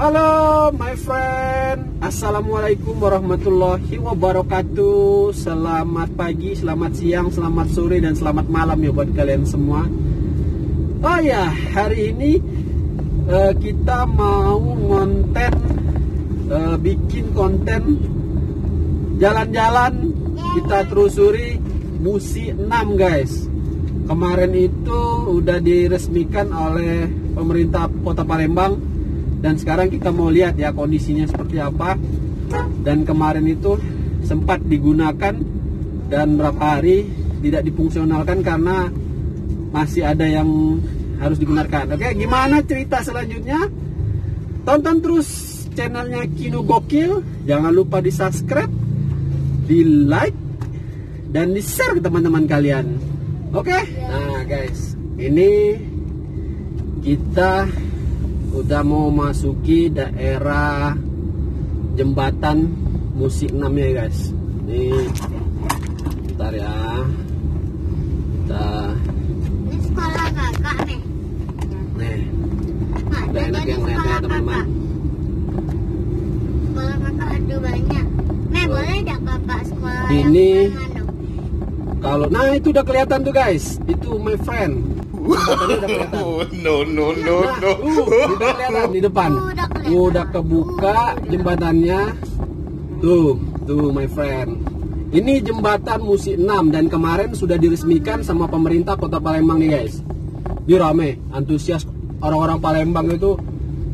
Halo my friend, assalamualaikum warahmatullahi wabarakatuh. Selamat pagi, selamat siang, selamat sore, dan selamat malam ya buat kalian semua. Oh ya, hari ini kita mau bikin konten jalan-jalan. Kita telusuri Musi 6 guys. Kemarin itu udah diresmikan oleh pemerintah Kota Palembang. Dan sekarang kita mau lihat ya kondisinya seperti apa. Dan kemarin itu sempat digunakan dan berapa hari tidak difungsionalkan karena masih ada yang harus digunakan. Oke, gimana cerita selanjutnya? Tonton terus channelnya Kino Gokil. Jangan lupa di subscribe, di like, dan di share ke teman-teman kalian. Oke? Nah guys, ini kita udah mau masuki daerah jembatan Musi 6 ya guys. Nih, bentar ya. Ini sekolah kakak nih. Nih, udah enak yang lihatnya teman-teman. Sekolah kakak ada banyak. Nih, boleh enggak kakak sekolah Ini yang kalau, nah itu udah kelihatan tuh guys. Itu my friend. Udah kelihatan. No. Udah kelihatan di depan. Udah kelihatan. Udah kebuka jembatannya. Tuh my friend. Ini jembatan Musi 6 dan kemarin sudah diresmikan sama pemerintah Kota Palembang nih guys. Ini rame, antusias orang-orang Palembang itu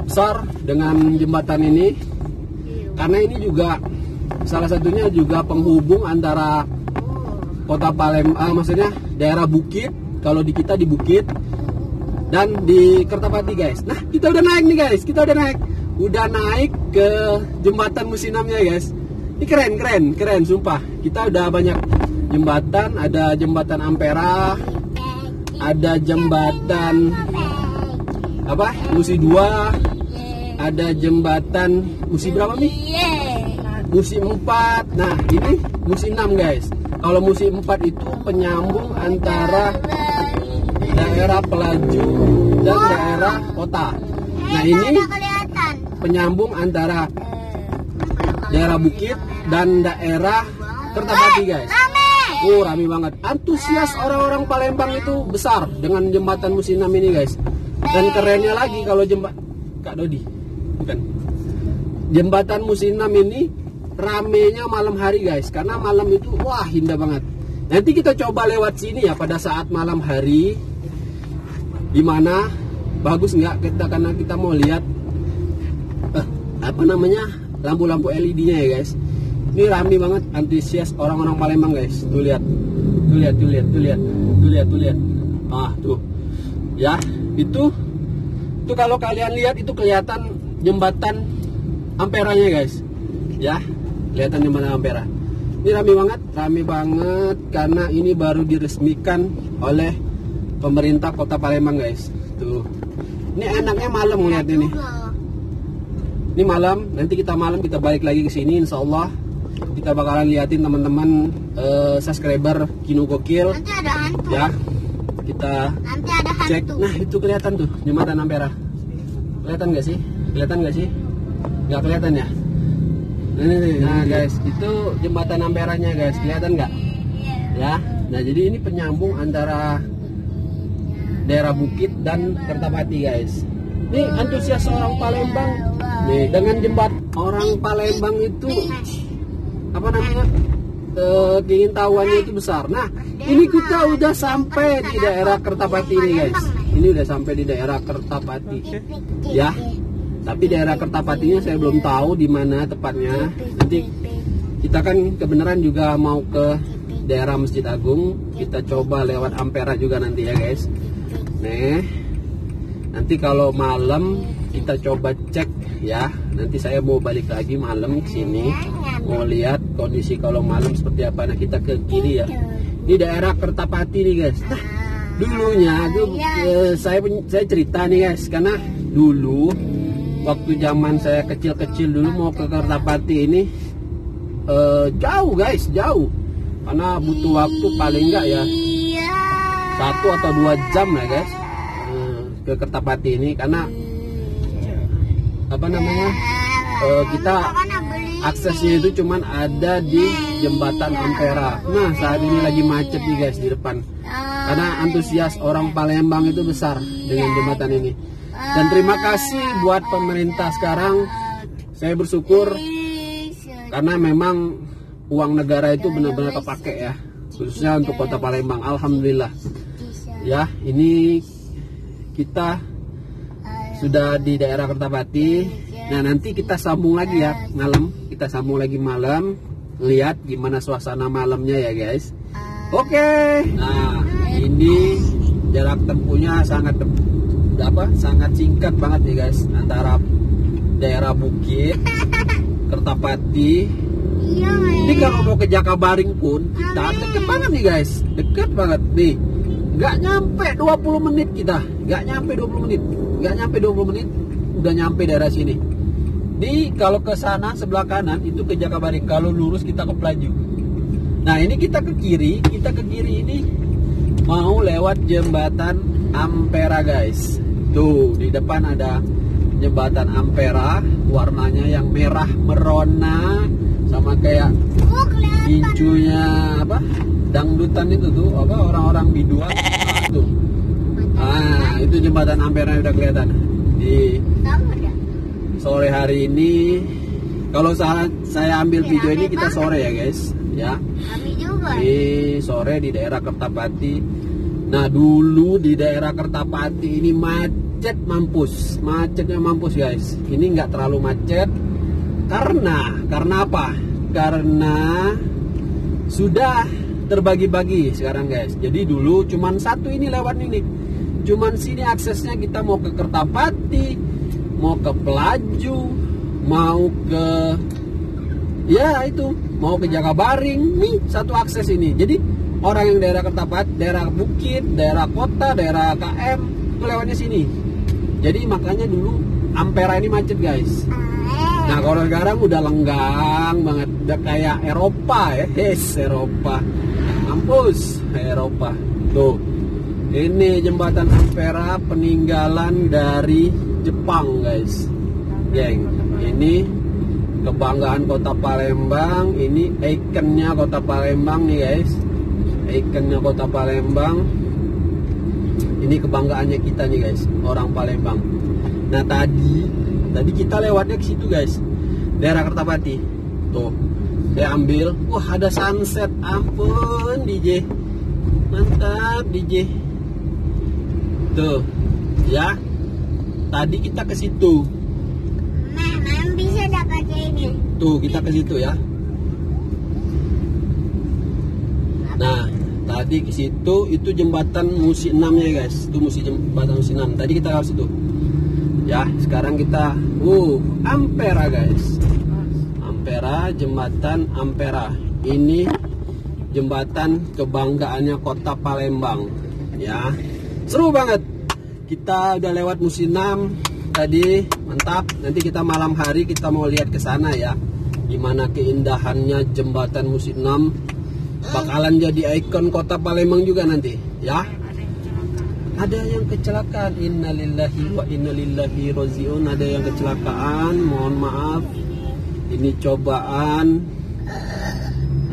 besar dengan jembatan ini. Karena ini juga salah satunya juga penghubung antara Kota Palembang, maksudnya daerah Bukit. Kalau di kita di Bukit dan di Kertapati guys. Nah kita udah naik nih guys. Udah naik ke jembatan Musi 6 nya guys. Ini keren sumpah. Kita udah banyak jembatan. Ada jembatan Ampera, ada jembatan apa Musi 2, ada jembatan Musi berapa nih? Musi 4. Nah ini Musi 6 guys. Kalau Musi 4 itu penyambung antara daerah Pelaju dan daerah kota. Nah ini penyambung antara daerah Bukit dan daerah Kertapati guys. Rame banget. Antusias orang-orang Palembang itu besar dengan jembatan Musi 6 ini guys. Dan kerennya lagi kalau Kak Dodi, bukan. Jembatan Musi 6 ini ramenya malam hari guys, karena malam itu wah indah banget. Nanti kita coba lewat sini ya pada saat malam hari, gimana bagus nggak kita, karena kita mau lihat apa namanya lampu-lampu LED-nya ya guys. Ini rame banget, antusias orang-orang Palembang guys. Tuh lihat. Ah tuh ya, itu kalau kalian lihat itu kelihatan jembatan Amperanya guys ya. Kelihatan jembatan Ampera. Ini rame banget karena ini baru diresmikan oleh pemerintah Kota Palembang guys. Tuh. Ini enaknya malam ngeliat ini. Ini malam, nanti kita balik lagi ke sini insyaallah. Kita bakalan liatin teman-teman subscriber Kino Gokil. Nanti ada hantu. Ya. Kita Nanti ada hantu. cek. Nah, itu kelihatan tuh jembatan Ampera. Kelihatan nggak sih? Nggak kelihatan ya? Nah guys, itu jembatan Amperanya guys, kelihatan nggak? Ya, nah jadi ini penyambung antara daerah Bukit dan Kertapati guys. Ini antusias orang Palembang. Nih dengan jembatan orang Palembang itu apa namanya? Keingintahuannya itu besar. Nah, ini kita udah sampai di daerah Kertapati nih guys. Ini udah sampai di daerah Kertapati. Ya. Tapi daerah Kertapatinya saya belum tahu di mana tepatnya. Nanti kita kan kebenaran juga mau ke daerah Masjid Agung. Kita coba lewat Ampera juga nanti ya guys. Nih, nanti kalau malam kita coba cek ya. Nanti saya mau balik lagi malam ke sini. Mau lihat kondisi kalau malam seperti apa. Nah kita ke kiri ya. Ini daerah Kertapati nih guys. Nah, dulunya saya cerita nih guys, karena dulu waktu zaman saya kecil-kecil dulu mau ke Kertapati ini jauh guys, jauh. Karena butuh waktu paling enggak ya 1 atau 2 jam ya guys ke Kertapati ini. Karena apa namanya, kita aksesnya itu cuman ada di jembatan Ampera. Nah saat ini lagi macet nih guys di depan, karena antusias orang Palembang itu besar dengan jembatan ini. Dan terima kasih buat pemerintah sekarang, saya bersyukur karena memang uang negara itu benar-benar kepake ya, khususnya untuk kota Palembang. Alhamdulillah ya, ini kita sudah di daerah Kertapati. Nah nanti kita sambung lagi ya malam, kita sambung lagi malam, lihat gimana suasana malamnya ya guys. Oke. Nah ini jarak tempuhnya sangat singkat banget nih guys, antara daerah Bukit, Kertapati. Ini kalau mau ke Jakabaring pun kita deket banget nih guys, deket banget nih. Nggak nyampe 20 menit kita, nggak nyampe 20 menit udah nyampe daerah sini. Kalau ke sana sebelah kanan itu ke Jakabaring, kalau lurus kita ke Pelaju. Nah ini kita ke kiri ini mau lewat jembatan Ampera guys. Tuh di depan ada jembatan Ampera, warnanya yang merah merona sama kayak gincunya apa dangdutan itu tuh, apa orang-orang biduan. Nah, tuh. Ah itu jembatan Ampera udah kelihatan di sore hari ini. Kalau saya ambil video ini kita sore ya guys ya. Ini sore di daerah Kertapati. Nah dulu di daerah Kertapati ini macetnya mampus guys. Ini nggak terlalu macet karena apa? Karena sudah terbagi-bagi sekarang guys. Jadi dulu cuman satu ini lewat ini, cuman sini aksesnya. Kita mau ke Kertapati, mau ke Pelaju, mau ke mau ke Jakabaring, nih satu akses ini. Jadi orang yang daerah Kertapati, daerah Bukit, daerah kota, daerah KM itu lewatnya sini. Jadi makanya dulu Ampera ini macet guys. Nah kalau sekarang udah lenggang banget, udah kayak Eropa ya, Eropa, mampus Eropa. Tuh, ini jembatan Ampera peninggalan dari Jepang guys, geng. Ini kebanggaan kota Palembang, ini ikonnya kota Palembang nih guys, ikonnya kota Palembang. Ini kebanggaannya kita nih guys, orang Palembang. Nah tadi kita lewatnya ke situ guys, daerah Kertapati. Tuh, saya ambil, wah ada sunset, ampun DJ, mantap DJ. Tuh, ya. Tadi kita ke situ. Nah, bisa dapat ini. Tuh, kita ke situ ya. Nah, tadi ke situ itu jembatan Musi 6 ya guys. Itu jembatan Musi 6. Tadi kita ke situ. Ya, sekarang kita Ampera guys. Ampera, jembatan Ampera. Ini jembatan kebanggaannya kota Palembang. Ya. Seru banget. Kita udah lewat Musi 6 tadi, mantap. Nanti kita malam hari kita mau lihat ke sana ya. Gimana keindahannya jembatan Musi 6. Bakalan jadi ikon kota Palembang juga nanti, ya. Ada yang kecelakaan, innalillahi wa innalillahi rojiun. Ada yang kecelakaan, mohon maaf. Ini cobaan.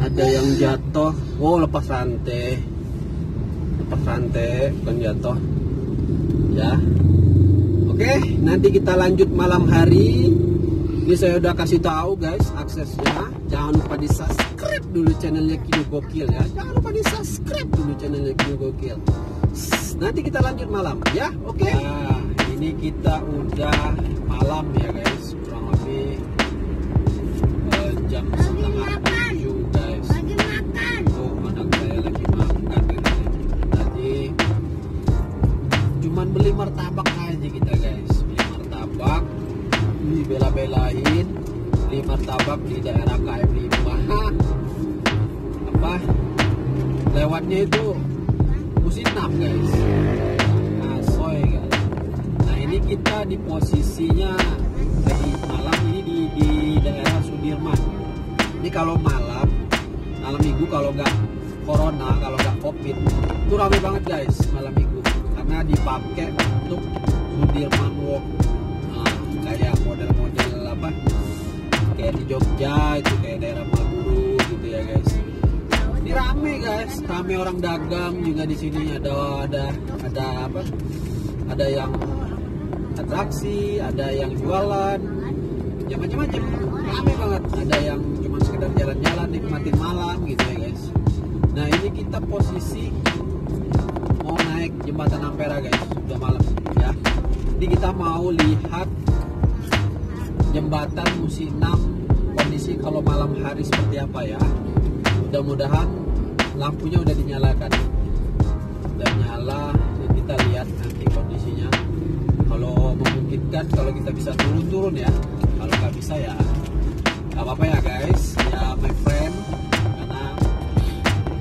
Ada yang jatuh. Oh, lepas rantai, bukan jatuh. Ya, oke. Nanti kita lanjut malam hari. Ini saya udah kasih tahu guys aksesnya. Jangan lupa di subscribe dulu channelnya Kino Gokil ya. Jangan lupa di subscribe dulu channelnya Kino Gokil. Nanti kita lanjut malam ya, oke. Nah, ini kita udah malam ya guys, kurang lebih jam setengah 7 guys. Lagi makan. Tuh anak saya lagi makan tadi. Cuman beli martabak aja kita guys, beli martabak, bela-belain beli martabak di daerah KM 5. Apa lewatnya itu Musi 6 guys. Nah soy guys. Nah ini kita di posisinya lagi malam ini di daerah Sudirman. Ini kalau malam minggu, kalau nggak corona, kalau nggak covid, itu rame banget guys malam minggu, karena dipakai untuk Sudirman Walk. Nah, kayak model-model apa kayak di Jogja itu, kayak daerah Malburu gitu ya guys. Ini rame guys, rame orang dagang juga di sini. Ada apa? Ada yang atraksi, ada yang jualan, ya macam-macam, rame banget. Ada yang cuma sekedar jalan-jalan nikmatin malam gitu ya guys. Nah ini kita posisi mau naik jembatan Ampera guys, udah malam ya. Jadi kita mau lihat jembatan Musi 6 kondisi kalau malam hari seperti apa ya. Mudah-mudahan lampunya udah dinyalakan, udah nyala. Kita lihat nanti kondisinya. Kalau memungkinkan, kalau kita bisa turun ya. Kalau nggak bisa ya nggak apa-apa ya guys, ya my friend, karena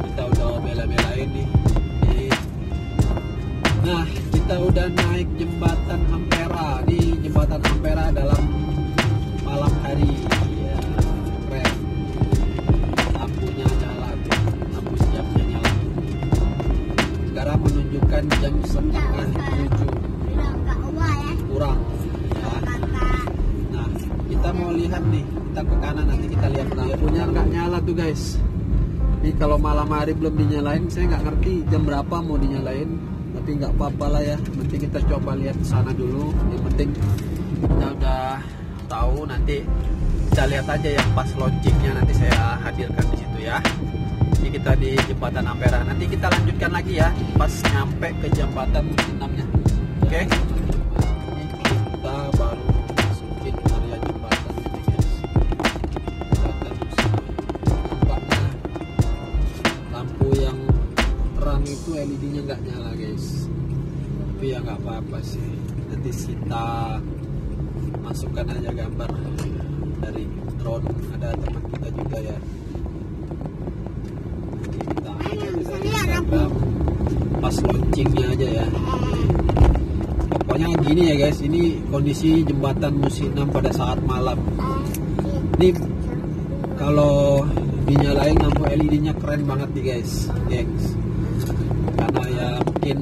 kita udah bela-belain nih. Nah kita udah naik jembatan Ampera. Di jembatan Ampera dalam malam hari ya, keren. Lampunya nyala tuh, lampu jamnya nyala. Sekarang menunjukkan jam 6:30 kurang ya. Nah kita mau lihat nih, kita ke kanan nanti kita lihat lampunya nggak nyala tuh guys. Ini kalau malam hari belum dinyalain, saya nggak ngerti jam berapa mau dinyalain, tapi nggak apa-apa lah ya. Nanti kita coba lihat sana dulu. Yang penting kita udah tahu, nanti kita lihat aja yang pas launchingnya nanti saya hadirkan di situ ya. Ini kita di jembatan Ampera. Nanti kita lanjutkan lagi ya pas nyampe ke jembatan Musi 6-nya. Oke. Kita baru masukin area jembatan ini guys. Jembatan Musi 6. Nampaknya lampu yang terang itu LED-nya nggak nyala guys. Tapi ya nggak apa-apa sih. Nanti kita masukkan aja gambar dari drone. Ada teman kita juga ya. Nanti kita Instagram pas launchingnya aja ya. Pokoknya gini ya guys, ini kondisi jembatan Musi 6 pada saat malam. Ini kalau dinyalain lampu LED-nya keren banget nih guys, gengs. Karena ya mungkin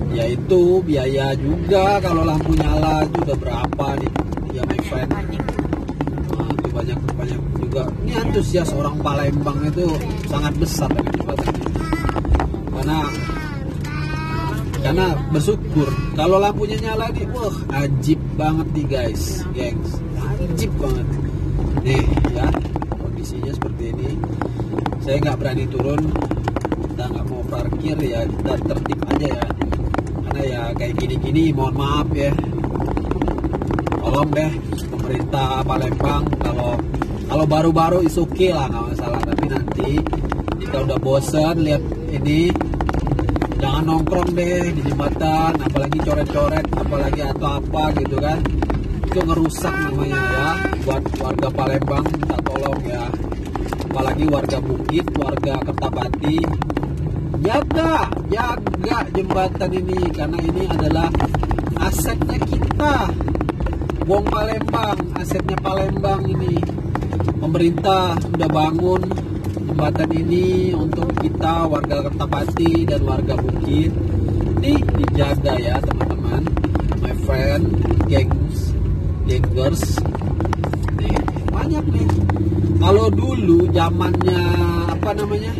ya itu biaya juga kalau lampu nyala itu udah berapa nih ya my friend. Nah, itu banyak juga. Ini antusias orang Palembang itu sangat besar dari jembatan ini. Karena bersyukur kalau lampunya nyala nih, wah ajib banget nih guys, gengs, ajib banget. Nih ya kondisinya seperti ini. Saya nggak berani turun, kita nggak mau parkir ya, kita tertib aja ya. Karena ya kayak gini-gini, mohon maaf ya. Tolong deh pemerintah Palembang, kalau baru-baru is okay lah, nggak masalah. Tapi nanti kita udah bosen lihat ini, jangan nongkrong deh di jembatan, apalagi coret-coret, apalagi atau apa gitu kan. Itu ngerusak namanya ya. Buat warga Palembang minta tolong ya. Apalagi warga Bukit, warga Kertapati, jaga jembatan ini, karena ini adalah asetnya kita. Wong Palembang, asetnya Palembang ini. Pemerintah udah bangun jembatan ini untuk kita warga Kertapati dan warga Bukit. Ini dijaga ya teman-teman, my friend, gengers. Nih banyak nih. Kalau dulu zamannya apa namanya?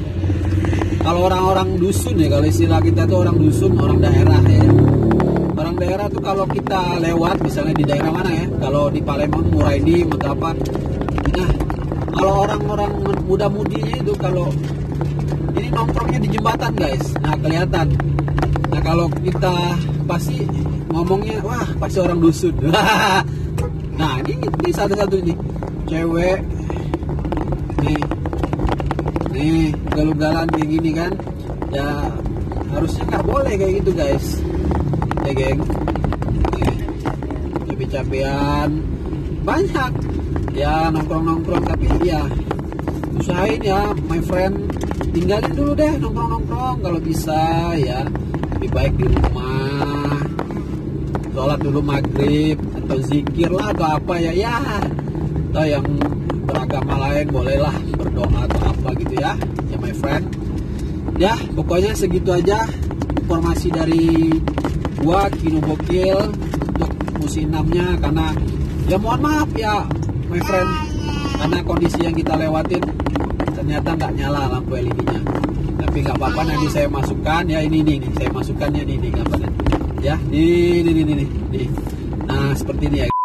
Kalau orang-orang dusun ya, kalau istilah kita tuh orang dusun, orang daerah ya. Orang daerah tuh kalau kita lewat, misalnya di daerah mana ya? Kalau di Palembang, Muraidi, atau apa? Nah, kalau orang-orang muda-mudinya itu kalau ini nongkrongnya di jembatan guys. Nah kelihatan. Nah kalau kita pasti ngomongnya, wah pasti orang dusun. Nah ini satu-satu nih cewek nih galugalan kayak gini kan, ya harusnya nggak boleh kayak gitu guys ya geng. Cabe-cabean banyak ya, nongkrong-nongkrong, tapi ya usahain ya my friend, tinggalin dulu deh nongkrong-nongkrong kalau bisa ya. Lebih baik di rumah, sholat dulu maghrib atau zikir lah atau apa ya, atau yang beragama lain bolehlah berdoa atau apa gitu ya my friend. Ya pokoknya segitu aja informasi dari gua Kino Bokil untuk musim 6-nya, karena ya mohon maaf ya my friend, karena kondisi yang kita lewatin ternyata nggak nyala lampu LED-nya. Tapi nggak apa-apa, nanti saya masukkan ya, ini nih saya masukkan ya, ini gambarnya ya, ini. Nah seperti ini ya.